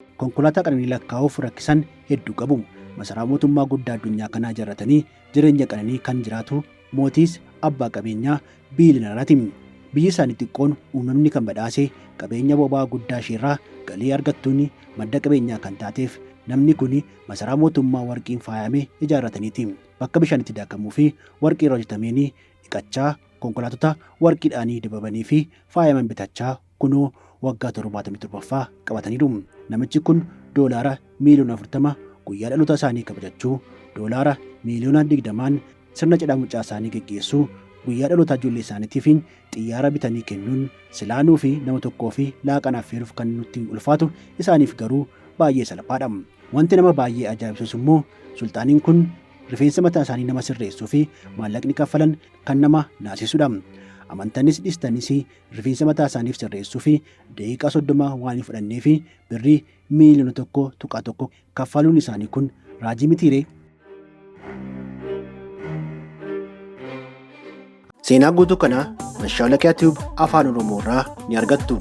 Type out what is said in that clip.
Konkolaataa qananii lakkaa'uuf rakkisan hedduu qabu. Masaraa mootummaa guddaa addunyaa kanaa ijaarratanii jireenya qananii kan jiraatu mootiis abbaa qabeenyaa biiliyooneraati. Biyyi isaanii xiqqoon uumamni kan badhaase qabeenya boba'aa guddaa isheerraa galii argattuun madda qabeenyaa kan taateef namni kun masaraa mootummaa warqiin faayamee ijaarrataniiti. Bakka bishaan itti daakamuu fi warqii irraa hojjetameen dhiqachaa konkolaattota warqiidhaan dibamanii fi faayaman bitachaa kunoo waggaa 77ffaa qabataniiru. Namichi kun doolaara miiliyoona 40 guyyaa dhaloota isaanii kabajachuu, doolaara miiliyoona 20 sirna cidhaa mucaa isaanii geggeessuu, guyyaa dhaloota ijoollee isaaniitiif xiyyaara bitanii kennuun silaanuu fi nama tokkoo fi laaqanaaf feeruuf kan nutti ulfaatu isaaniif garuu baay'ee salphaadha. Wanti nama baay'ee ajaa'ibsiisu immoo sulxaaniin kun rifeensa mataa isaanii nama sirreessuu fi maallaqni kaffalan kan nama naasisudha. Amantanis dhiistanis rifeensa mataa isaaniif sirreessuu fi daqiiqaa 30 waan fudhannee fi birrii miiliyoona 1.1 kaffaluun isaanii kun raajii mitiiree? Seenaa guutuu kana Mashaalaqaa Tube Afaan Oromoo irraa ni argattu.